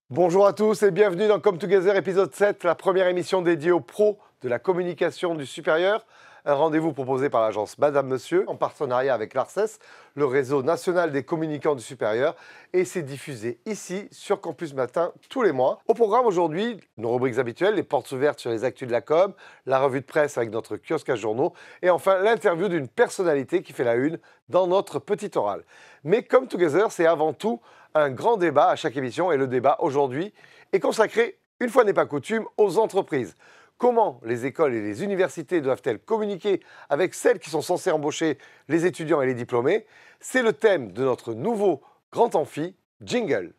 Bonjour à tous et bienvenue dans Come Together épisode 7, la première émission dédiée aux pros de la communication du supérieur. Un rendez-vous proposé par l'agence Madame Monsieur en partenariat avec l'ARCES, le réseau national des communicants du supérieur, et c'est diffusé ici sur Campus Matin tous les mois. Au programme aujourd'hui, nos rubriques habituelles, les portes ouvertes sur les actus de la com, la revue de presse avec notre kiosque à journaux et enfin l'interview d'une personnalité qui fait la une dans notre petit oral. Mais Come Together, c'est avant tout un grand débat à chaque émission et le débat aujourd'hui est consacré, une fois n'est pas coutume, aux entreprises. Comment les écoles et les universités doivent-elles communiquer avec celles qui sont censées embaucher les étudiants et les diplômés? C'est le thème de notre nouveau grand amphi, Jingle.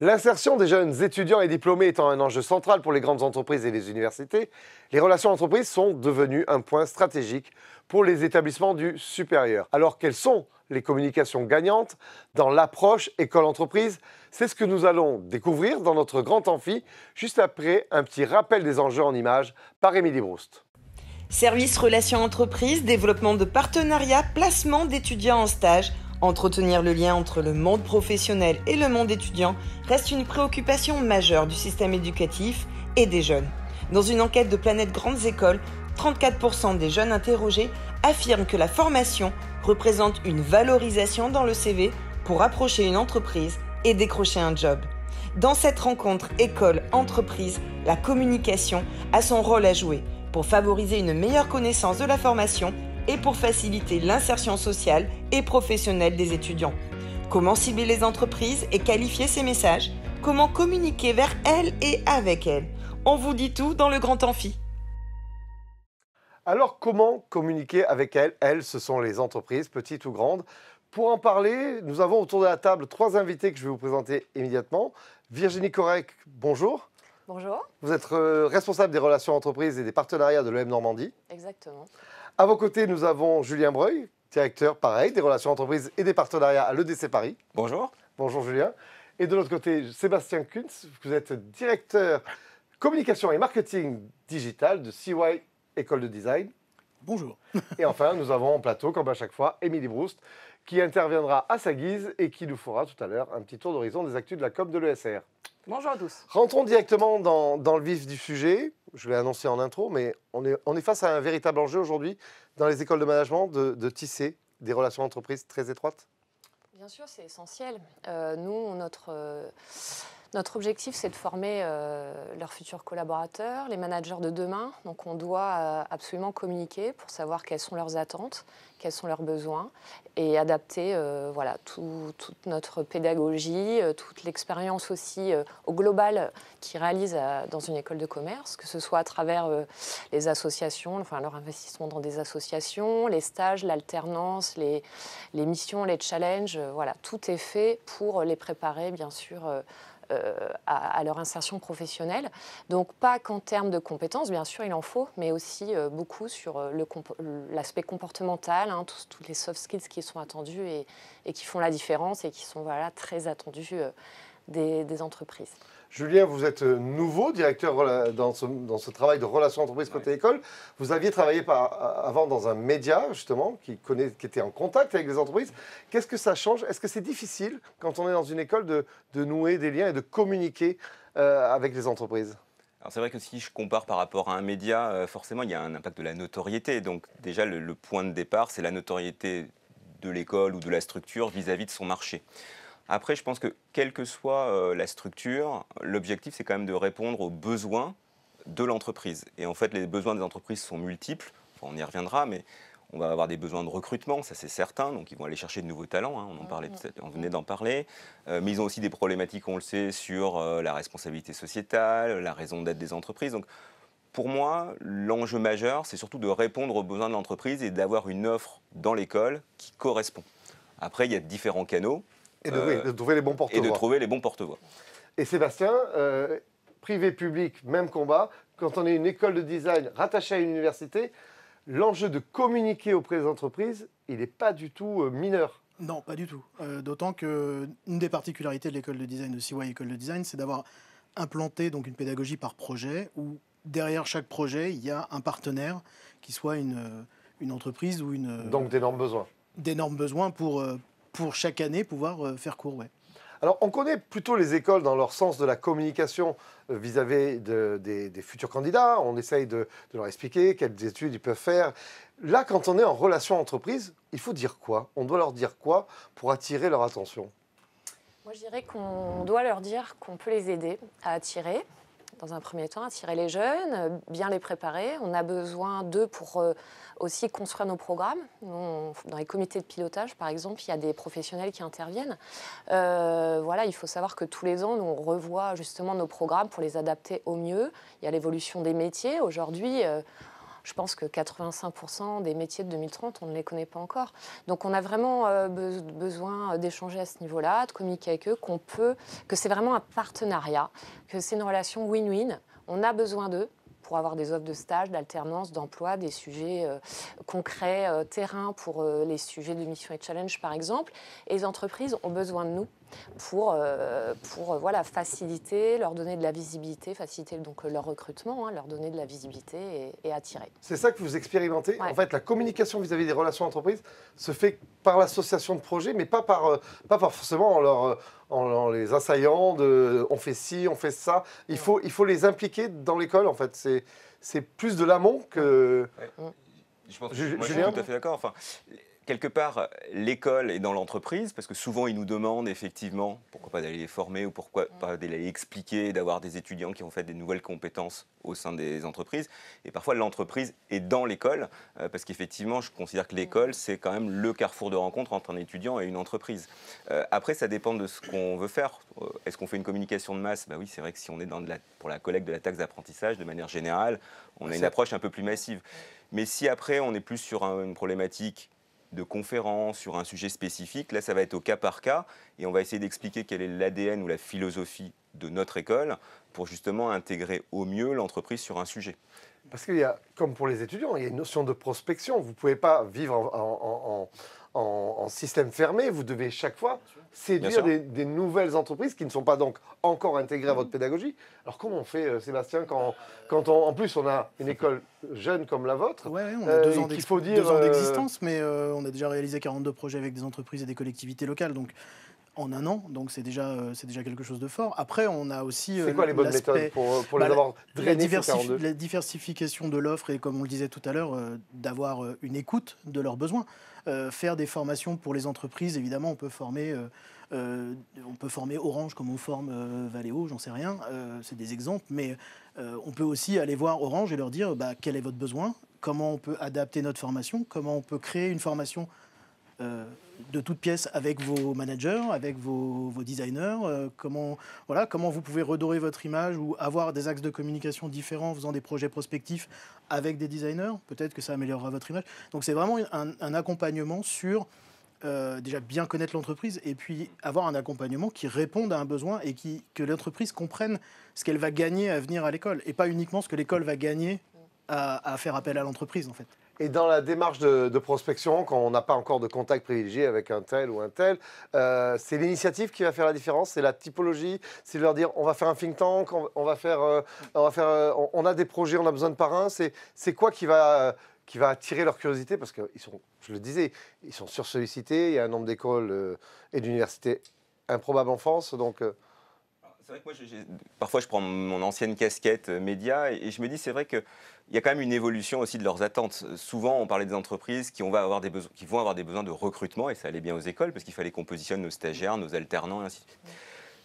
L'insertion des jeunes étudiants et diplômés étant un enjeu central pour les grandes entreprises et les universités, les relations entreprises sont devenues un point stratégique pour les établissements du supérieur. Alors, quelles sont les communications gagnantes dans l'approche école-entreprise? C'est ce que nous allons découvrir dans notre grand amphi, juste après un petit rappel des enjeux en images par Émilie Broust. Services relations entreprises, développement de partenariats, placement d'étudiants en stage. Entretenir le lien entre le monde professionnel et le monde étudiant reste une préoccupation majeure du système éducatif et des jeunes. Dans une enquête de Planète Grandes Écoles, 34% des jeunes interrogés affirment que la formation représente une valorisation dans le CV pour approcher une entreprise et décrocher un job. Dans cette rencontre école-entreprise, la communication a son rôle à jouer pour favoriser une meilleure connaissance de la formation et pour faciliter l'insertion sociale et professionnelle des étudiants. Comment cibler les entreprises et qualifier ces messages? Comment communiquer vers elles et avec elles? On vous dit tout dans le grand amphi. Alors, comment communiquer avec elles? Elles, ce sont les entreprises, petites ou grandes. Pour en parler, nous avons autour de la table 3 invités que je vais vous présenter immédiatement. Virginie Correc, bonjour. Bonjour. Vous êtes responsable des relations entreprises et des partenariats de l'EM Normandie. Exactement. À vos côtés, nous avons Julien Breuil, directeur, pareil, des relations entreprises et des partenariats à l'EDC Paris. Bonjour. Bonjour Julien. Et de l'autre côté, Sébastien Kuntz, vous êtes directeur communication et marketing digital de CY École de Design. Bonjour. Et enfin, nous avons en plateau, comme à chaque fois, Émilie Broust, qui interviendra à sa guise et qui nous fera tout à l'heure un petit tour d'horizon des actus de la com de l'ESR. Bonjour à tous. Rentrons directement dans le vif du sujet. Je l'ai annoncé en intro, mais on est face à un véritable enjeu aujourd'hui dans les écoles de management de tisser des relations entreprises très étroites. Bien sûr, c'est essentiel. Nous, notre objectif, c'est de former leurs futurs collaborateurs, les managers de demain. Donc, on doit absolument communiquer pour savoir quelles sont leurs attentes, quels sont leurs besoins et adapter toute notre pédagogie, toute l'expérience aussi au global qu'ils réalisent dans une école de commerce, que ce soit à travers les associations, enfin leur investissement dans des associations, les stages, l'alternance, les missions, les challenges. Voilà, tout est fait pour les préparer, bien sûr, à leur insertion professionnelle. Donc pas qu'en termes de compétences, bien sûr, il en faut, mais aussi beaucoup sur l'aspect comportemental, hein, tous les soft skills qui sont attendus et qui font la différence et qui sont très attendus des entreprises. Julien, vous êtes nouveau directeur dans ce travail de relations entreprises côté école. Vous aviez travaillé avant dans un média, justement, qui était en contact avec les entreprises. Qu'est-ce que ça change? Est-ce que c'est difficile, quand on est dans une école, de nouer des liens et de communiquer avec les entreprises? Alors c'est vrai que si je compare par rapport à un média, forcément, il y a un impact de la notoriété. Donc déjà, le point de départ, c'est la notoriété de l'école ou de la structure vis-à-vis de son marché. Après, je pense que quelle que soit la structure, l'objectif, c'est quand même de répondre aux besoins de l'entreprise. Et en fait, les besoins des entreprises sont multiples. Enfin, on y reviendra, mais on va avoir des besoins de recrutement, ça c'est certain. Donc, ils vont aller chercher de nouveaux talents. Hein, on venait d'en parler. Mais ils ont aussi des problématiques, on le sait, sur la responsabilité sociétale, la raison d'être des entreprises. Donc, pour moi, l'enjeu majeur, c'est surtout de répondre aux besoins de l'entreprise et d'avoir une offre dans l'école qui correspond. Après, il y a différents canaux. Et de trouver les bons porte-voix. Et de trouver les bons porte-voix. Et Sébastien, privé-public, même combat. Quand on est une école de design rattachée à une université, l'enjeu de communiquer auprès des entreprises, il n'est pas du tout mineur. Non, pas du tout. D'autant qu'une des particularités de l'école de design, de CY École de Design, c'est d'avoir implanté donc une pédagogie par projet où derrière chaque projet, il y a un partenaire qui soit une entreprise ou Donc d'énormes besoins. d'énormes besoins pour chaque année pouvoir faire cours. Ouais. Alors, on connaît plutôt les écoles dans leur sens de la communication vis-à-vis des futurs candidats. On essaye de leur expliquer quelles études ils peuvent faire. Là, quand on est en relation entreprise, il faut dire quoi? On doit leur dire quoi pour attirer leur attention? Moi, je dirais qu'on doit leur dire qu'on peut les aider à attirer, dans un premier temps, attirer les jeunes, bien les préparer. On a besoin d'eux pour aussi construire nos programmes. Dans les comités de pilotage, par exemple, il y a des professionnels qui interviennent. Voilà, il faut savoir que tous les ans, nous, on revoit justement nos programmes pour les adapter au mieux. Il y a l'évolution des métiers. Aujourd'hui, je pense que 85% des métiers de 2030, on ne les connaît pas encore. Donc on a vraiment besoin d'échanger à ce niveau-là, de communiquer avec eux, que c'est vraiment un partenariat, que c'est une relation win-win. On a besoin d'eux pour avoir des offres de stage, d'alternance, d'emploi, des sujets concrets, terrain pour les sujets de mission et challenge par exemple. Et les entreprises ont besoin de nous pour voilà, faciliter, leur donner de la visibilité, faciliter donc leur recrutement, leur donner de la visibilité et attirer. C'est ça que vous expérimentez? Ouais. En fait, la communication vis-à-vis des relations entreprises se fait par l'association de projets, mais pas par forcément en les assaillant de on fait ci, on fait ça. Il faut les impliquer dans l'école, en fait. C'est plus de l'amont que... Ouais. Je pense, Julien? moi, je suis tout à fait d'accord. Enfin, quelque part, l'école est dans l'entreprise, parce que souvent, ils nous demandent effectivement, pourquoi pas d'aller les former ou pourquoi pas d'aller les expliquer, d'avoir des étudiants qui ont fait des nouvelles compétences au sein des entreprises. Et parfois, l'entreprise est dans l'école, parce qu'effectivement, je considère que l'école, c'est quand même le carrefour de rencontre entre un étudiant et une entreprise. Après, ça dépend de ce qu'on veut faire. Est-ce qu'on fait une communication de masse? Bah oui, c'est vrai que si on est pour la collecte de la taxe d'apprentissage, de manière générale, on a une approche un peu plus massive. Mais si après, on est plus sur une problématique de conférence, sur un sujet spécifique, là, ça va être au cas par cas, et on va essayer d'expliquer quel est l'ADN ou la philosophie de notre école pour justement intégrer au mieux l'entreprise sur un sujet. Parce qu'il y a, comme pour les étudiants, il y a une notion de prospection. Vous ne pouvez pas vivre en système fermé. Vous devez chaque fois séduire des nouvelles entreprises qui ne sont pas donc encore intégrées à votre pédagogie. Alors comment on fait, Sébastien, quand en plus on a une école jeune comme la vôtre? Ouais, on a 2 ans d'existence, mais on a déjà réalisé 42 projets avec des entreprises et des collectivités locales. Donc en un an, donc c'est déjà quelque chose de fort. Après, on a aussi c'est quoi les bonnes méthodes pour les avoir drainés sur 42? La diversification de l'offre et, comme on le disait tout à l'heure, d'avoir une écoute de leurs besoins. Faire des formations pour les entreprises, évidemment, on peut former Orange comme on forme Valeo, j'en sais rien, c'est des exemples, mais on peut aussi aller voir Orange et leur dire quel est votre besoin, comment on peut adapter notre formation, comment on peut créer une formation de toutes pièces avec vos managers, avec vos designers, comment vous pouvez redorer votre image ou avoir des axes de communication différents en faisant des projets prospectifs avec des designers, peut-être que ça améliorera votre image. Donc c'est vraiment un accompagnement sur déjà bien connaître l'entreprise et puis avoir un accompagnement qui réponde à un besoin et que l'entreprise comprenne ce qu'elle va gagner à venir à l'école et pas uniquement ce que l'école va gagner à faire appel à l'entreprise en fait. Et dans la démarche de prospection, quand on n'a pas encore de contact privilégié avec un tel ou un tel, c'est l'initiative qui va faire la différence, c'est la typologie, c'est de leur dire on va faire un think tank, on a des projets, on a besoin de parrains. C'est quoi qui va attirer leur curiosité? Parce qu'ils sont, je le disais, ils sont sursollicités, il y a un nombre d'écoles et d'universités improbables en France, donc... C'est vrai que moi, parfois, je prends mon ancienne casquette média et je me dis, c'est vrai qu'il y a quand même une évolution aussi de leurs attentes. Souvent, on parlait des entreprises qui vont avoir des besoins de recrutement, et ça allait bien aux écoles, parce qu'il fallait qu'on positionne nos stagiaires, nos alternants, et ainsi de suite.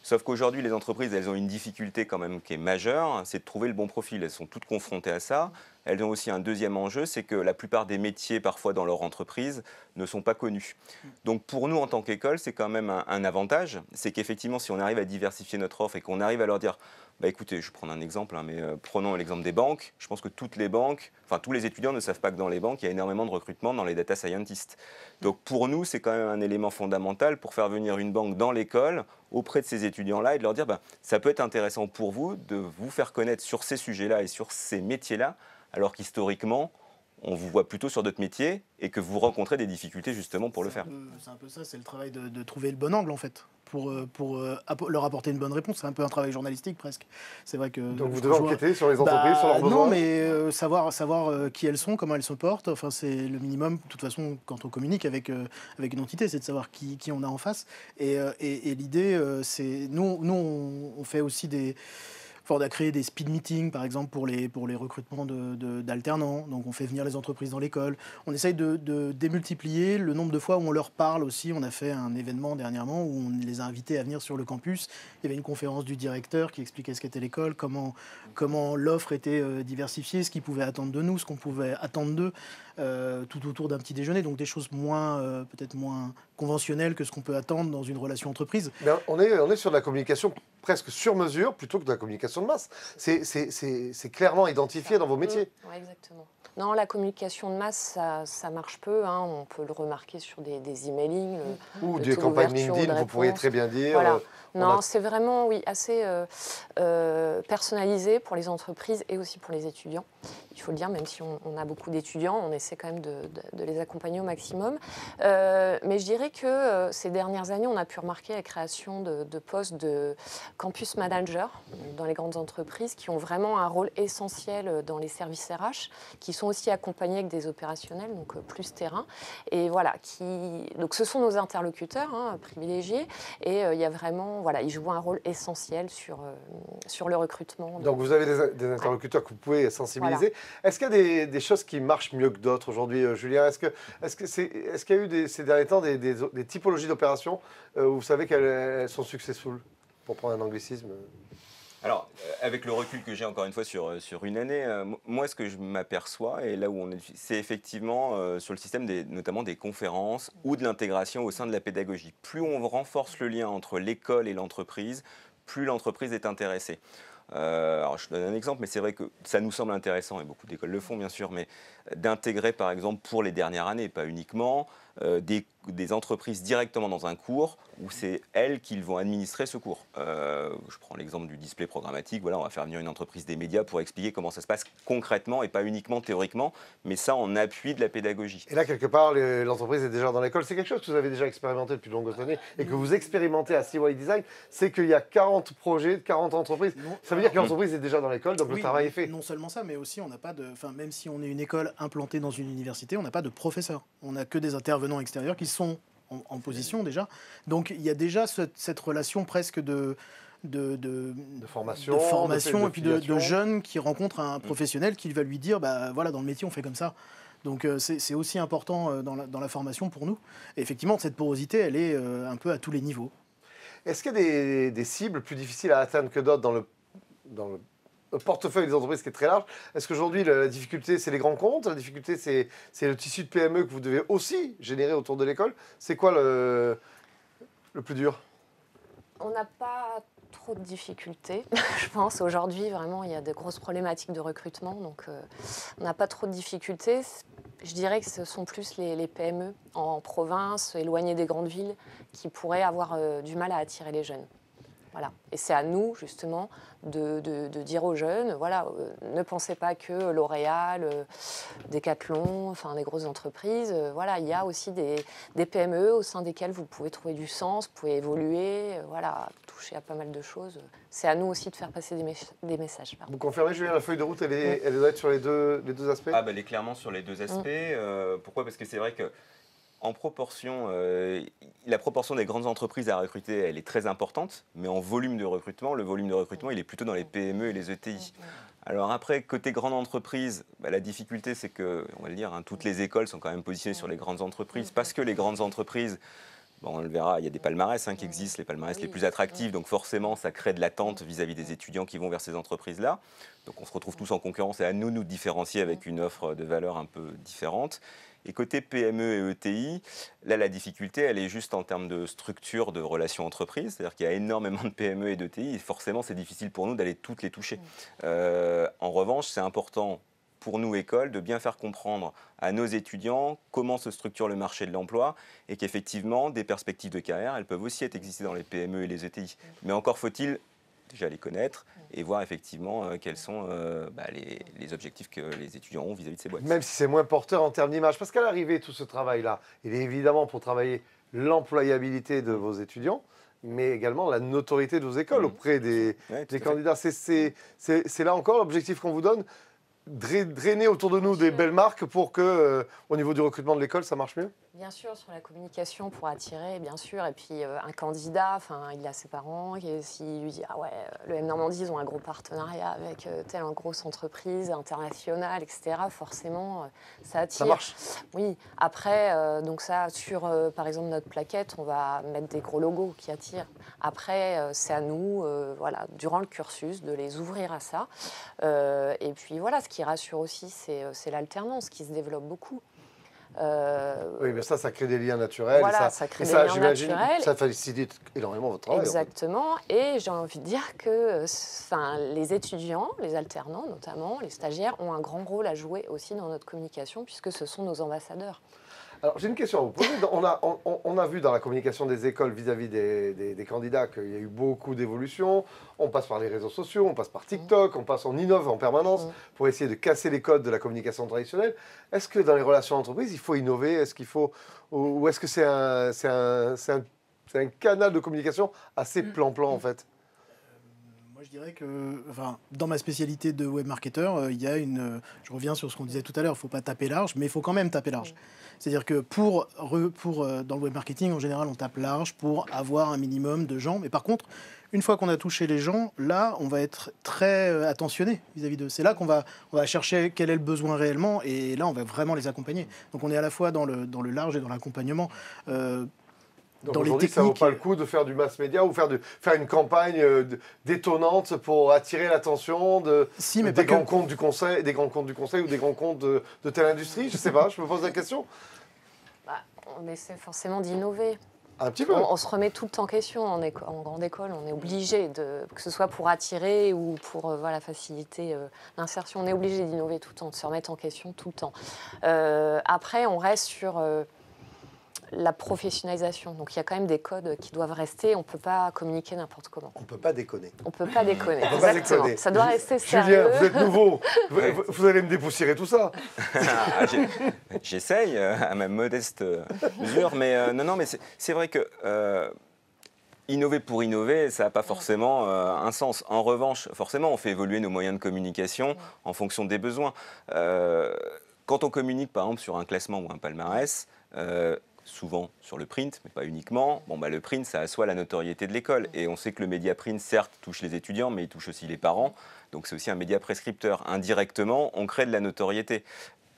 Sauf qu'aujourd'hui, les entreprises, elles ont une difficulté quand même qui est majeure, c'est de trouver le bon profil. Elles sont toutes confrontées à ça. Elles ont aussi un deuxième enjeu, c'est que la plupart des métiers, parfois dans leur entreprise, ne sont pas connus. Donc pour nous, en tant qu'école, c'est quand même un avantage. C'est qu'effectivement, si on arrive à diversifier notre offre et qu'on arrive à leur dire, écoutez, je vais prendre un exemple, mais prenons l'exemple des banques. Je pense que toutes les banques, tous les étudiants ne savent pas que dans les banques, il y a énormément de recrutement dans les data scientists. Donc pour nous, c'est quand même un élément fondamental pour faire venir une banque dans l'école auprès de ces étudiants-là et de leur dire, ça peut être intéressant pour vous de vous faire connaître sur ces sujets-là et sur ces métiers-là, alors qu'historiquement, on vous voit plutôt sur d'autres métiers et que vous rencontrez des difficultés justement pour le faire. C'est un peu ça, c'est le travail de trouver le bon angle en fait, pour leur apporter une bonne réponse. C'est un peu un travail journalistique presque. C'est vrai que Donc vous devez enquêter sur les entreprises, sur leurs besoins. Non, mais savoir qui elles sont, comment elles se portent. Enfin, c'est le minimum. De toute façon, quand on communique avec une entité, c'est de savoir qui on a en face. Et l'idée, c'est nous, on fait aussi on a créé des speed meetings, par exemple, pour les recrutements d'alternants. Donc, on fait venir les entreprises dans l'école. On essaye de démultiplier le nombre de fois où on leur parle aussi. On a fait un événement dernièrement où on les a invités à venir sur le campus. Il y avait une conférence du directeur qui expliquait ce qu'était l'école, comment l'offre était diversifiée, ce qu'ils pouvaient attendre de nous, ce qu'on pouvait attendre d'eux, tout autour d'un petit déjeuner. Donc, des choses peut-être moins conventionnelles que ce qu'on peut attendre dans une relation entreprise. Mais on est sur de la communication presque sur mesure plutôt que de la communication de masse. C'est clairement identifié dans vos métiers. Oui, exactement. Non, la communication de masse, ça marche peu. Hein. On peut le remarquer sur des emailings. Ou des campagnes LinkedIn, vous pourriez très bien dire. Voilà. Non, c'est vraiment, assez personnalisé pour les entreprises et aussi pour les étudiants. Il faut le dire, même si on a beaucoup d'étudiants, on essaie quand même de les accompagner au maximum. Mais je dirais que ces dernières années, on a pu remarquer la création de postes de campus manager dans les grandes entreprises qui ont vraiment un rôle essentiel dans les services RH, qui sont aussi accompagnés avec des opérationnels, donc plus terrain. Et voilà, donc ce sont nos interlocuteurs privilégiés. Et il y a vraiment, ils jouent un rôle essentiel sur le recrutement. Donc vous avez des interlocuteurs que vous pouvez sensibiliser. Voilà. Est-ce qu'il y a des choses qui marchent mieux que d'autres aujourd'hui, Julien? Est-ce qu'il y a eu ces derniers temps des typologies d'opérations où vous savez qu'elles sont successful, pour prendre un anglicisme? Alors, avec le recul que j'ai encore une fois sur une année, moi ce que je m'aperçois, et là où on est, c'est effectivement sur le système notamment des conférences ou de l'intégration au sein de la pédagogie. Plus on renforce le lien entre l'école et l'entreprise, plus l'entreprise est intéressée. Alors je donne un exemple, mais c'est vrai que ça nous semble intéressant, et beaucoup d'écoles le font bien sûr, mais d'intégrer par exemple pour les dernières années, pas uniquement, des entreprises directement dans un cours où c'est elles qui vont administrer ce cours. Je prends l'exemple du display programmatique, voilà, on va faire venir une entreprise des médias pour expliquer comment ça se passe concrètement et pas uniquement théoriquement, mais ça en appui de la pédagogie. Et là, quelque part, l'entreprise est déjà dans l'école. C'est quelque chose que vous avez déjà expérimenté depuis de longues années et que vous expérimentez à CY Design, c'est qu'il y a 40 projets, 40 entreprises. Ça veut dire que l'entreprise est déjà dans l'école, donc le travail est fait. Non seulement ça, mais aussi on n'a pas même si on est une école implantée dans une université, on n'a pas de professeurs. On n'a que des intervenants extérieurs qui sont en position déjà. Donc il y a déjà cette relation presque de formation et puis de jeunes qui rencontrent un professionnel qui va lui dire voilà, dans le métier on fait comme ça. Donc c'est aussi important dans la formation pour nous. Et effectivement, cette porosité, elle est un peu à tous les niveaux. Est-ce qu'il y a des cibles plus difficiles à atteindre que d'autres dans le portefeuille des entreprises qui est très large? Est-ce qu'aujourd'hui, la difficulté, c'est les grands comptes? La difficulté, c'est le tissu de PME que vous devez aussi générer autour de l'école? C'est quoi le plus dur? On n'a pas trop de difficultés, je pense. Aujourd'hui, vraiment, il y a de grosses problématiques de recrutement, donc on n'a pas trop de difficultés. Je dirais que ce sont plus les PME en province, éloignées des grandes villes, qui pourraient avoir du mal à attirer les jeunes. Voilà. Et c'est à nous, justement, de dire aux jeunes, ne pensez pas que L'Oréal, Decathlon, des grosses entreprises, il y a aussi des PME au sein desquelles vous pouvez trouver du sens, vous pouvez évoluer, toucher à pas mal de choses. C'est à nous aussi de faire passer des messages. Vous confirmez, Julien, la feuille de route, elle doit être sur les deux aspects? Elle est clairement sur les deux aspects. Pourquoi? Parce que c'est vrai que en proportion, la proportion des grandes entreprises à recruter, elle est très importante, mais en volume de recrutement, le volume de recrutement, il est plutôt dans les PME et les ETI. Alors après, côté grande entreprise, la difficulté, c'est que, on va le dire, toutes les écoles sont quand même positionnées sur les grandes entreprises, parce que les grandes entreprises, on le verra, il y a des palmarès qui existent, les palmarès les plus attractifs, donc forcément, ça crée de l'attente vis-à-vis des étudiants qui vont vers ces entreprises-là. Donc on se retrouve tous en concurrence et à nous différencier avec une offre de valeur un peu différente. Et côté PME et ETI, là, la difficulté, elle est juste en termes de structure de relations entreprises. C'est-à-dire qu'il y a énormément de PME et d'ETI, et forcément, c'est difficile pour nous d'aller toutes les toucher. En revanche, c'est important pour nous, écoles, de bien faire comprendre à nos étudiants comment se structure le marché de l'emploi et qu'effectivement, des perspectives de carrière, elles peuvent aussi exister dans les PME et les ETI. Mais encore faut-il déjà les connaître et voir effectivement quels sont les objectifs que les étudiants ont vis-à-vis de ces boîtes. Même si c'est moins porteur en termes d'image. Parce qu'à l'arrivée, tout ce travail-là, il est évidemment pour travailler l'employabilité de vos étudiants, mais également la notoriété de vos écoles auprès des candidats. C'est là encore l'objectif qu'on vous donne, drainer autour de nous des belles marques pour que, au niveau du recrutement de l'école, ça marche mieux. Bien sûr, sur la communication pour attirer, bien sûr. Et puis un candidat, il a ses parents, et s'il lui dit « Ah ouais, le M Normandie, ils ont un gros partenariat avec telle grosse entreprise internationale, etc. » Forcément, ça attire. Ça marche. Oui. Après, donc ça, sur par exemple notre plaquette, on va mettre des gros logos qui attirent. Après, c'est à nous, voilà, durant le cursus, de les ouvrir à ça. Et puis voilà, ce qui rassure aussi, c'est l'alternance qui se développe beaucoup. Oui, mais ça crée des liens naturels. Voilà, ça crée des liens naturels. Ça facilite énormément votre travail. Exactement. En fait. Et j'ai envie de dire que les étudiants, les alternants notamment, les stagiaires, ont un grand rôle à jouer aussi dans notre communication, puisque ce sont nos ambassadeurs. Alors, j'ai une question à vous poser. On a vu dans la communication des écoles vis-à-vis des candidats qu'il y a eu beaucoup d'évolutions. On passe par les réseaux sociaux, on passe par TikTok, on innove en permanence pour essayer de casser les codes de la communication traditionnelle. Est-ce que dans les relations d'entreprise, il faut innover? Est-ce qu'il faut, ou est-ce que c'est un canal de communication assez plan-plan en fait? Moi, je dirais que, dans ma spécialité de web marketeur, il y a je reviens sur ce qu'on disait tout à l'heure, il ne faut pas taper large, mais il faut quand même taper large. C'est-à-dire que dans le web marketing, en général, on tape large pour avoir un minimum de gens. Mais par contre, une fois qu'on a touché les gens, là, on va être très attentionné vis-à-vis d'eux. C'est là qu'on va chercher quel est le besoin réellement, et là, on va vraiment les accompagner. Donc, on est à la fois dans le large et dans l'accompagnement. Donc aujourd'hui, ça ne vaut pas le coup de faire du mass média ou faire une campagne détonnante pour attirer l'attention des grands comptes du conseil ou des grands comptes de telle industrie. Je ne sais pas, je me pose la question. On essaie forcément d'innover. Un petit peu. On se remet tout le temps en question en grande école. On est obligé, que ce soit pour attirer ou pour faciliter l'insertion, on est obligé d'innover tout le temps, de se remettre en question tout le temps. Après, on reste sur la professionnalisation. Donc, il y a quand même des codes qui doivent rester. On ne peut pas communiquer n'importe comment. On ne peut pas déconner. On ne peut pas déconner. On peut pas déconner. Ça doit rester sérieux. Julien, vous êtes nouveau. Vous allez me dépoussiérer tout ça. J'essaye à ma modeste mesure. Mais non, mais c'est vrai que innover pour innover, ça n'a pas forcément un sens. En revanche, forcément, on fait évoluer nos moyens de communication en fonction des besoins. Quand on communique, par exemple, sur un classement ou un palmarès, souvent sur le print, mais pas uniquement. Le print, ça assoit la notoriété de l'école. Et on sait que le média print, certes, touche les étudiants, mais il touche aussi les parents. Donc c'est aussi un média prescripteur. Indirectement, on crée de la notoriété.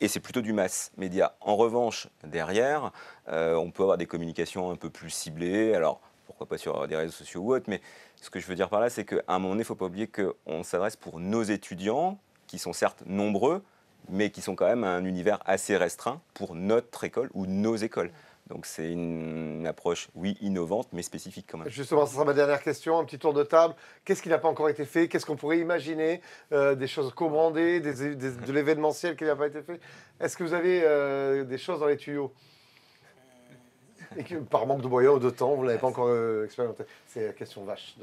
Et c'est plutôt du mass média. En revanche, derrière, on peut avoir des communications un peu plus ciblées. Alors, pourquoi pas sur des réseaux sociaux ou autres, mais ce que je veux dire par là, c'est qu'à un moment donné, il ne faut pas oublier qu'on s'adresse pour nos étudiants, qui sont certes nombreux, mais qui sont quand même un univers assez restreint pour notre école ou nos écoles. Donc c'est une approche, oui, innovante, mais spécifique quand même. Justement, ce sera ma dernière question, un petit tour de table. Qu'est-ce qui n'a pas encore été fait? Qu'est-ce qu'on pourrait imaginer? Des choses co-brandées, de l'événementiel qui n'a pas été fait? Est-ce que vous avez des choses dans les tuyaux? Et que, par manque de moyens ou de temps, vous ne l'avez pas encore expérimenté. C'est la question vache.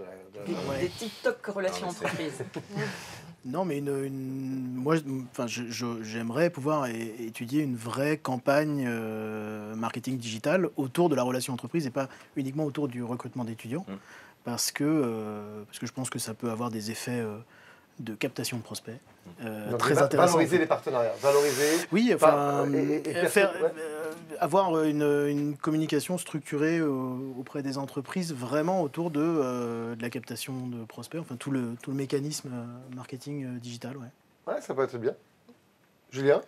Des TikTok relations entreprises. Non, mais moi, j'aimerais pouvoir étudier une vraie campagne marketing digital autour de la relation entreprise et pas uniquement autour du recrutement d'étudiants, parce que je pense que ça peut avoir des effets de captation de prospects très intéressants. Valoriser les partenariats, oui, avoir une communication structurée auprès des entreprises vraiment autour de la captation de prospects, enfin tout le mécanisme marketing digital. Ouais, ça peut être bien. Julien,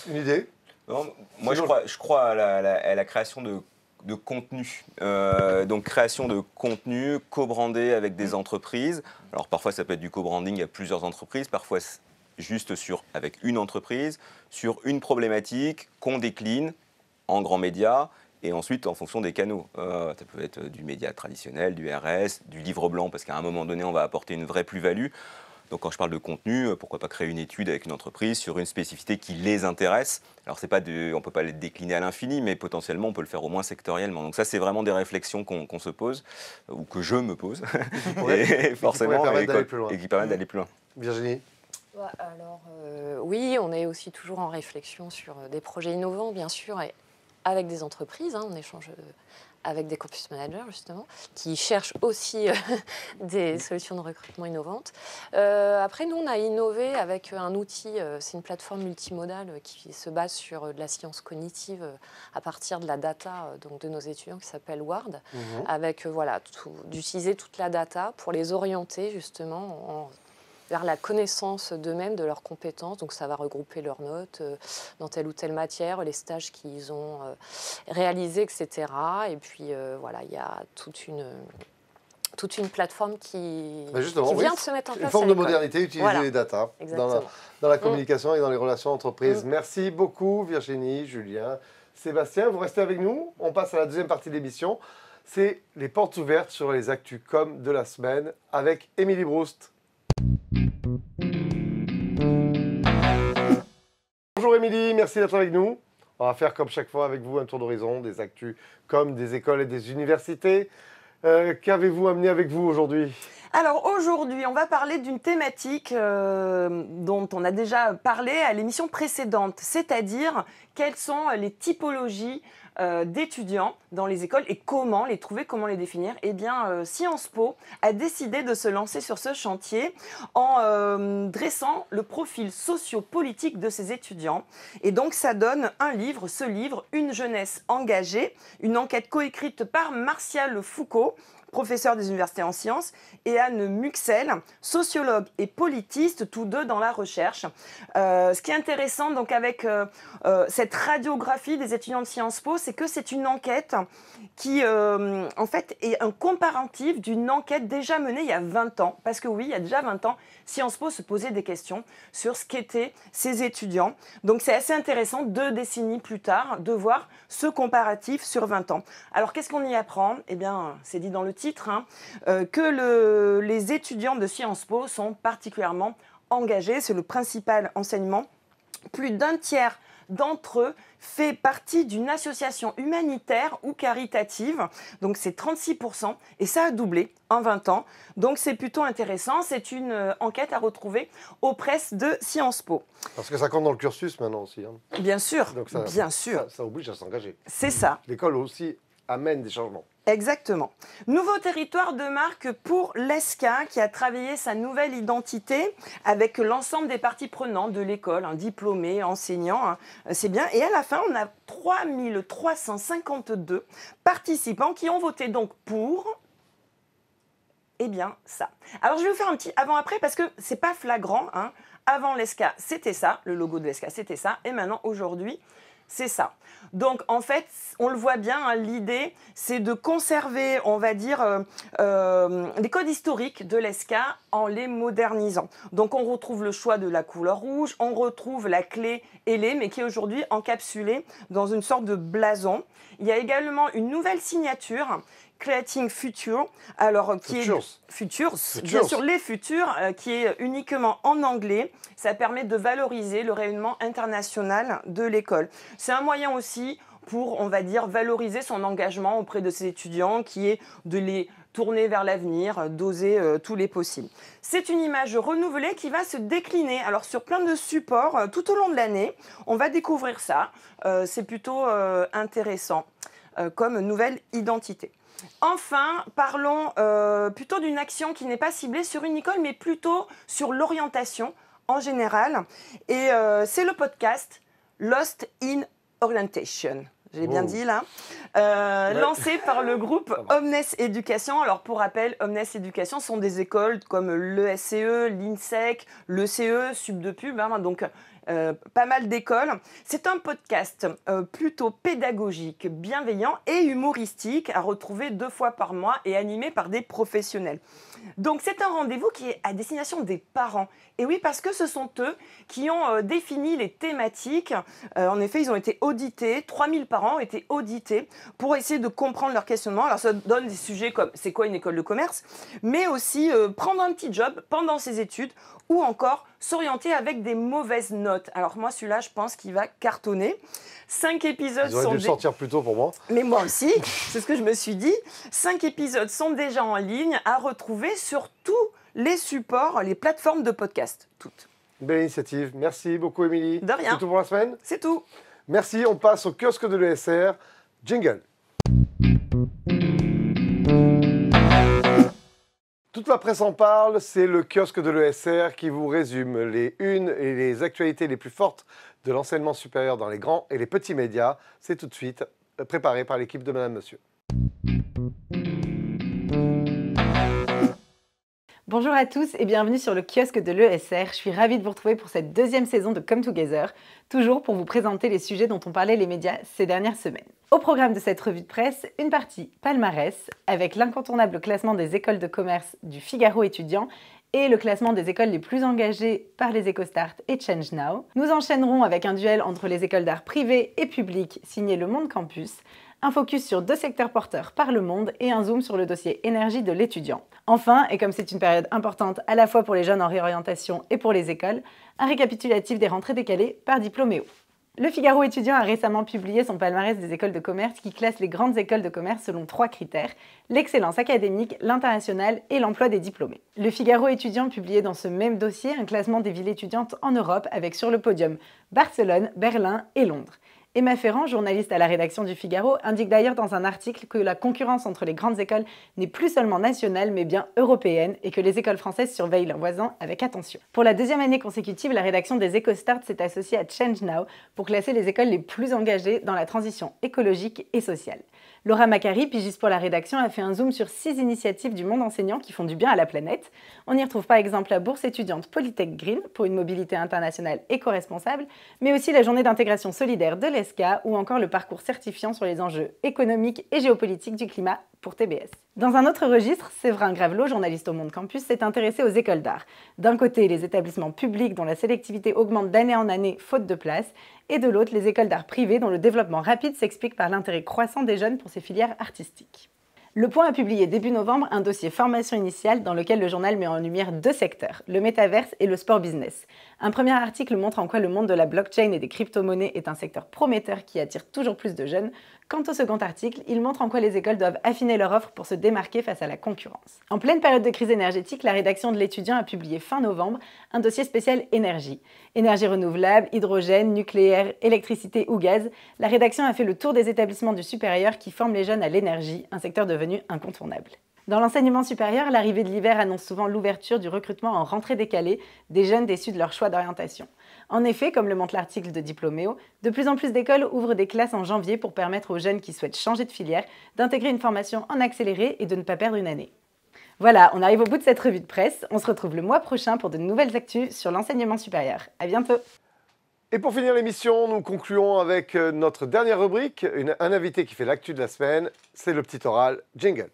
une idée? Non, moi, je crois à la création de contenu. Donc, création de contenu co-brandé avec des entreprises. Alors, parfois, ça peut être du co-branding à plusieurs entreprises, parfois juste avec une entreprise, sur une problématique qu'on décline en grands médias et ensuite en fonction des canaux. Ça peut être du média traditionnel, du RS, du livre blanc, parce qu'à un moment donné, on va apporter une vraie plus-value. Donc quand je parle de contenu, pourquoi pas créer une étude avec une entreprise sur une spécificité qui les intéresse. Alors on ne peut pas les décliner à l'infini, mais potentiellement on peut le faire au moins sectoriellement. Donc ça c'est vraiment des réflexions qu'on se pose, ou que je me pose, et forcément, et qui permettent d'aller plus loin. Virginie? Alors oui, on est aussi toujours en réflexion sur des projets innovants, bien sûr, et avec des entreprises. On échange avec des campus managers, justement, qui cherchent aussi des solutions de recrutement innovantes. Après, nous, on a innové avec un outil, c'est une plateforme multimodale qui se base sur de la science cognitive à partir de la data donc, de nos étudiants, qui s'appelle Ward, avec d'utiliser toute la data pour les orienter, justement, vers la connaissance d'eux-mêmes, de leurs compétences. Donc ça va regrouper leurs notes dans telle ou telle matière, les stages qu'ils ont réalisés, etc. Et puis voilà, il y a toute une plateforme qui vient de se mettre en place. Une forme de modernité, utiliser les data dans la communication et dans les relations entreprises. Merci beaucoup Virginie, Julien, Sébastien. Vous restez avec nous. On passe à la deuxième partie de l'émission. C'est les portes ouvertes sur les actus com de la semaine avec Émilie Broust. Bonjour Émilie, merci d'être avec nous. On va faire comme chaque fois avec vous un tour d'horizon des actus comme des écoles et des universités. Qu'avez-vous amené avec vous aujourd'hui ? Alors aujourd'hui, on va parler d'une thématique dont on a déjà parlé à l'émission précédente, c'est-à-dire quelles sont les typologies d'étudiants dans les écoles et comment les trouver, comment les définir. Eh bien, Sciences Po a décidé de se lancer sur ce chantier en dressant le profil socio-politique de ses étudiants. Et donc, ça donne un livre, ce livre, Une jeunesse engagée, une enquête coécrite par Martial Foucault, professeur des universités en sciences, et Anne Muxel, sociologue et politiste, tous deux dans la recherche. Ce qui est intéressant donc avec cette radiographie des étudiants de Sciences Po, c'est que c'est une enquête qui en fait est un comparatif d'une enquête déjà menée il y a 20 ans. Parce que oui, il y a déjà 20 ans, Sciences Po se posait des questions sur ce qu'étaient ses étudiants. Donc c'est assez intéressant, 2 décennies plus tard, de voir ce comparatif sur 20 ans. Alors qu'est-ce qu'on y apprend ? Eh bien, c'est dit dans le titre, que les étudiants de Sciences Po sont particulièrement engagés. C'est le principal enseignement. Plus d'un tiers d'entre eux fait partie d'une association humanitaire ou caritative. Donc c'est 36% et ça a doublé en 20 ans. Donc c'est plutôt intéressant. C'est une enquête à retrouver aux presses de Sciences Po. Parce que ça compte dans le cursus maintenant aussi. Bien sûr, donc bien sûr. Ça oblige à s'engager. C'est ça. L'école aussi amène des changements. Exactement. Nouveau territoire de marque pour l'ESCA qui a travaillé sa nouvelle identité avec l'ensemble des parties prenantes de l'école, diplômés, enseignants, c'est bien. Et à la fin, on a 3352 participants qui ont voté donc pour, eh bien, ça. Alors, je vais vous faire un petit avant-après parce que c'est pas flagrant. Avant l'ESCA, c'était ça, le logo de l'ESCA, c'était ça. Et maintenant, aujourd'hui, c'est ça. Donc, en fait, on le voit bien, l'idée, c'est de conserver, on va dire, les codes historiques de l'ESCA en les modernisant. Donc, on retrouve le choix de la couleur rouge, on retrouve la clé ailée, mais qui est aujourd'hui encapsulée dans une sorte de blason. Il y a également une nouvelle signature, Creating Future, alors Futures, bien sûr les futurs, qui est uniquement en anglais. Ça permet de valoriser le rayonnement international de l'école. C'est un moyen aussi pour, on va dire, valoriser son engagement auprès de ses étudiants, qui est de les tourner vers l'avenir, d'oser tous les possibles. C'est une image renouvelée qui va se décliner alors sur plein de supports tout au long de l'année. On va découvrir ça. C'est plutôt intéressant comme nouvelle identité. Enfin, parlons plutôt d'une action qui n'est pas ciblée sur une école, mais plutôt sur l'orientation en général. Et c'est le podcast Lost in Orientation. J'ai bien dit là. Lancé par le groupe Omnes Education. Alors pour rappel, Omnes Education sont des écoles comme l'ESCE, l'INSEC, l'ECE, Sub de Pub. Donc pas mal d'écoles. C'est un podcast plutôt pédagogique, bienveillant et humoristique à retrouver 2 fois par mois et animé par des professionnels. Donc c'est un rendez-vous qui est à destination des parents. Et oui, parce que ce sont eux qui ont défini les thématiques. En effet, ils ont été audités, 3000 parents ont été audités pour essayer de comprendre leur questionnement. Alors ça donne des sujets comme c'est quoi une école de commerce, mais aussi prendre un petit job pendant ses études ou encore s'orienter avec des mauvaises notes. Alors moi, celui-là, je pense qu'il va cartonner. 5 épisodes Ils auraient sont dû sortir plus tôt pour moi. Mais moi aussi, c'est ce que je me suis dit. 5 épisodes sont déjà en ligne à retrouver sur tous les supports, les plateformes de podcast, toutes. Belle initiative. Merci beaucoup, Émilie. De rien. C'est tout pour la semaine? C'est tout. Merci, on passe au kiosque de l'ESR. Jingle. Toute la presse en parle, c'est le kiosque de l'ESR qui vous résume les unes et les actualités les plus fortes de l'enseignement supérieur dans les grands et les petits médias. C'est tout de suite préparé par l'équipe de Madame Monsieur. Bonjour à tous et bienvenue sur le kiosque de l'ESR. Je suis ravie de vous retrouver pour cette 2e saison de Come Together, toujours pour vous présenter les sujets dont ont parlé les médias ces dernières semaines. Au programme de cette revue de presse, une partie palmarès avec l'incontournable classement des écoles de commerce du Figaro étudiant et le classement des écoles les plus engagées par les EcoStart et Change Now. Nous enchaînerons avec un duel entre les écoles d'art privées et publiques signé Le Monde Campus, un focus sur 2 secteurs porteurs par le monde et un zoom sur le dossier énergie de l'étudiant. Enfin, et comme c'est une période importante à la fois pour les jeunes en réorientation et pour les écoles, un récapitulatif des rentrées décalées par Diplôméo. Le Figaro étudiant a récemment publié son palmarès des écoles de commerce qui classe les grandes écoles de commerce selon 3 critères, l'excellence académique, l'international et l'emploi des diplômés. Le Figaro étudiant publiait dans ce même dossier un classement des villes étudiantes en Europe avec sur le podium Barcelone, Berlin et Londres. Emma Ferrand, journaliste à la rédaction du Figaro, indique d'ailleurs dans un article que la concurrence entre les grandes écoles n'est plus seulement nationale mais bien européenne et que les écoles françaises surveillent leurs voisins avec attention. Pour la 2e année consécutive, la rédaction des EcoStart s'est associée à Change Now pour classer les écoles les plus engagées dans la transition écologique et sociale. Laura Macari, pigiste pour la rédaction, a fait un zoom sur 6 initiatives du monde enseignant qui font du bien à la planète. On y retrouve par exemple la bourse étudiante Polytech Green pour une mobilité internationale éco-responsable, mais aussi la journée d'intégration solidaire de l'ESCA ou encore le parcours certifiant sur les enjeux économiques et géopolitiques du climat pour TBS. Dans un autre registre, Séverin Gravelot, journaliste au Monde Campus, s'est intéressé aux écoles d'art. D'un côté, les établissements publics dont la sélectivité augmente d'année en année faute de place, et de l'autre, les écoles d'art privées dont le développement rapide s'explique par l'intérêt croissant des jeunes pour ces filières artistiques. Le Point a publié début novembre un dossier formation initiale dans lequel le journal met en lumière 2 secteurs, le métaverse et le sport business. Un premier article montre en quoi le monde de la blockchain et des crypto-monnaies est un secteur prometteur qui attire toujours plus de jeunes. Quant au second article, il montre en quoi les écoles doivent affiner leur offre pour se démarquer face à la concurrence. En pleine période de crise énergétique, la rédaction de l'Étudiant a publié fin novembre un dossier spécial énergie. Énergie renouvelable, hydrogène, nucléaire, électricité ou gaz, la rédaction a fait le tour des établissements du supérieur qui forment les jeunes à l'énergie, un secteur devenu incontournable. Dans l'enseignement supérieur, l'arrivée de l'hiver annonce souvent l'ouverture du recrutement en rentrée décalée des jeunes déçus de leur choix d'orientation. En effet, comme le montre l'article de Diplôméo, de plus en plus d'écoles ouvrent des classes en janvier pour permettre aux jeunes qui souhaitent changer de filière d'intégrer une formation en accéléré et de ne pas perdre une année. Voilà, on arrive au bout de cette revue de presse. On se retrouve le mois prochain pour de nouvelles actus sur l'enseignement supérieur. À bientôt. Et pour finir l'émission, nous concluons avec notre dernière rubrique, un invité qui fait l'actu de la semaine. C'est le petit oral Jingle.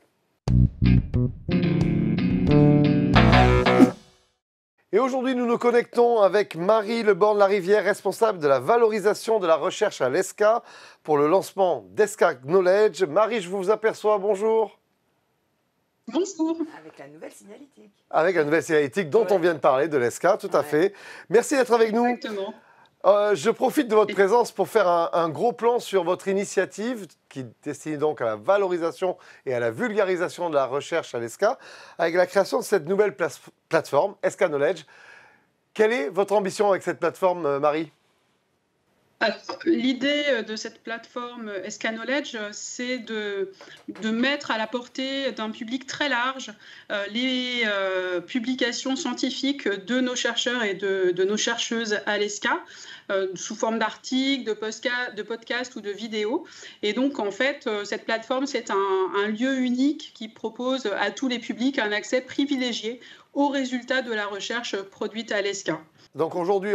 Et aujourd'hui, nous nous connectons avec Marie Leborne-Larivière, responsable de la valorisation de la recherche à l'ESCA pour le lancement d'ESCA Knowledge. Marie, je vous aperçois, bonjour. Bonjour. Avec la nouvelle signalétique. Avec la nouvelle signalétique dont on vient de parler, de l'ESCA, tout à fait. Merci d'être avec nous. Exactement. Je profite de votre présence pour faire un gros plan sur votre initiative qui est destinée donc à la valorisation et à la vulgarisation de la recherche à l'ESCA, avec la création de cette nouvelle plateforme, ESCA Knowledge. Quelle est votre ambition avec cette plateforme, Marie ? Alors, l'idée de cette plateforme ESCA Knowledge, c'est de mettre à la portée d'un public très large les publications scientifiques de nos chercheurs et de nos chercheuses à l'ESCA, sous forme d'articles, de podcasts ou de vidéos. Et donc, en fait, cette plateforme, c'est un lieu unique qui propose à tous les publics un accès privilégié aux résultats de la recherche produite à l'ESCA. Donc aujourd'hui,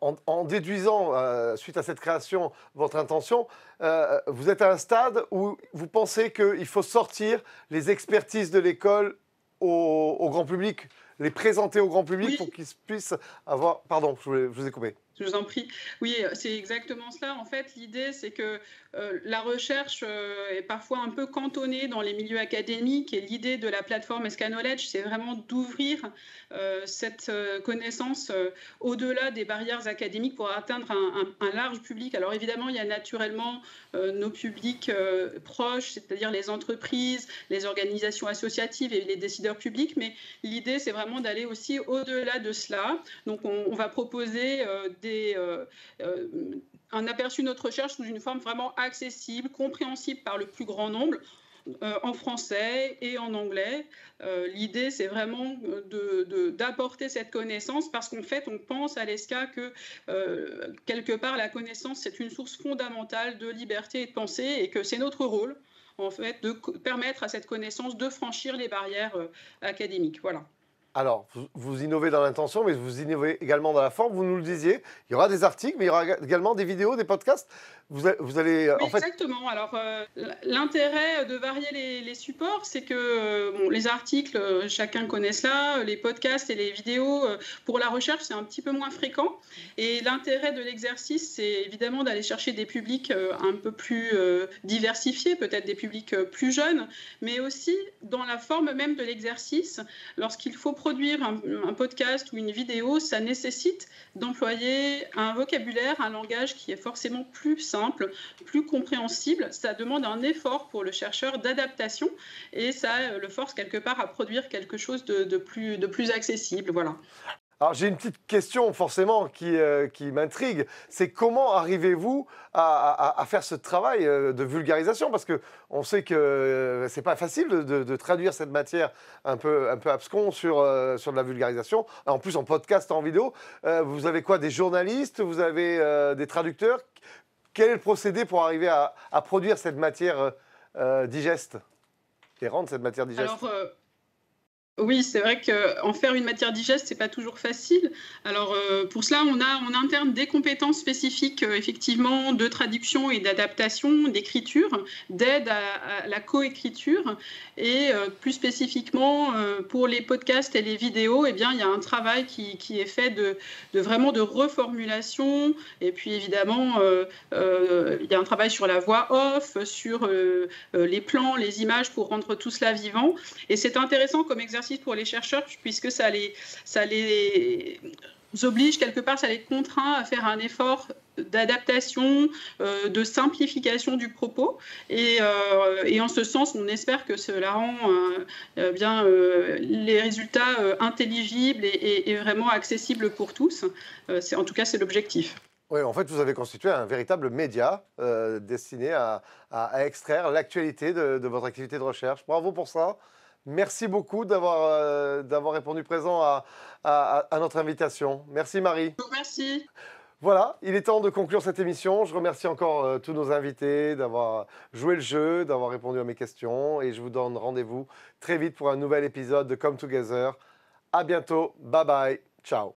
en déduisant, suite à cette création, votre intention, vous êtes à un stade où vous pensez qu'il faut sortir les expertises de l'école au grand public, les présenter au grand public pour qu'ils puissent avoir... Pardon, je vous ai coupé. Je vous en prie. Oui, c'est exactement cela. En fait, l'idée, c'est que la recherche est parfois un peu cantonnée dans les milieux académiques et l'idée de la plateforme ESCA-Knowledge, c'est vraiment d'ouvrir cette connaissance au-delà des barrières académiques pour atteindre un large public. Alors évidemment, il y a naturellement nos publics proches, c'est-à-dire les entreprises, les organisations associatives et les décideurs publics, mais l'idée, c'est vraiment d'aller aussi au-delà de cela. Donc on va proposer un aperçu de notre recherche sous une forme vraiment accessible, compréhensible par le plus grand nombre, en français et en anglais. L'idée, c'est vraiment d'apporter cette connaissance parce qu'en fait, on pense à l'ESCA que quelque part, la connaissance, c'est une source fondamentale de liberté et de pensée et que c'est notre rôle, en fait, de permettre à cette connaissance de franchir les barrières académiques. Voilà. Alors, vous innovez dans l'intention, mais vous innovez également dans la forme. Vous nous le disiez, il y aura des articles, mais il y aura également des vidéos, des podcasts. Vous allez, oui, exactement. Alors, l'intérêt de varier les supports, c'est que les articles, chacun connaît cela, les podcasts et les vidéos, pour la recherche, c'est un petit peu moins fréquent. Et l'intérêt de l'exercice, c'est évidemment d'aller chercher des publics un peu plus diversifiés, peut-être des publics plus jeunes, mais aussi dans la forme même de l'exercice. Lorsqu'il faut produire un podcast ou une vidéo, ça nécessite d'employer un vocabulaire, un langage qui est forcément plus simple, plus compréhensible. Ça demande un effort pour le chercheur d'adaptation et ça le force quelque part à produire quelque chose de plus accessible. Voilà. Alors j'ai une petite question forcément qui m'intrigue, c'est comment arrivez-vous à faire ce travail de vulgarisation? Parce qu'on sait que c'est pas facile de traduire cette matière un peu abscon sur de la vulgarisation, en plus en podcast, en vidéo. Vous avez quoi, des journalistes? Vous avez des traducteurs? Quel est le procédé pour arriver à produire cette matière digeste et rendre cette matière digeste? Oui, c'est vrai qu'en faire une matière digeste, c'est pas toujours facile. Alors, pour cela, on a en interne des compétences spécifiques, effectivement, de traduction et d'adaptation, d'écriture, d'aide à la coécriture. Et plus spécifiquement, pour les podcasts et les vidéos, eh bien, il y a un travail qui est fait vraiment de reformulation. Et puis, évidemment, il y a un travail sur la voix off, sur les plans, les images pour rendre tout cela vivant. Et c'est intéressant comme exercice pour les chercheurs puisque ça les oblige quelque part, ça les contraint à faire un effort d'adaptation, de simplification du propos et en ce sens on espère que cela rend les résultats intelligibles et vraiment accessibles pour tous. En tout cas c'est l'objectif. Oui, en fait, vous avez constitué un véritable média destiné à extraire l'actualité de votre activité de recherche. Bravo pour ça. Merci beaucoup d'avoir répondu présent à notre invitation. Merci Marie. Merci. Voilà, il est temps de conclure cette émission. Je remercie encore tous nos invités d'avoir joué le jeu, d'avoir répondu à mes questions. Et je vous donne rendez-vous très vite pour un nouvel épisode de Come Together. À bientôt. Bye bye. Ciao.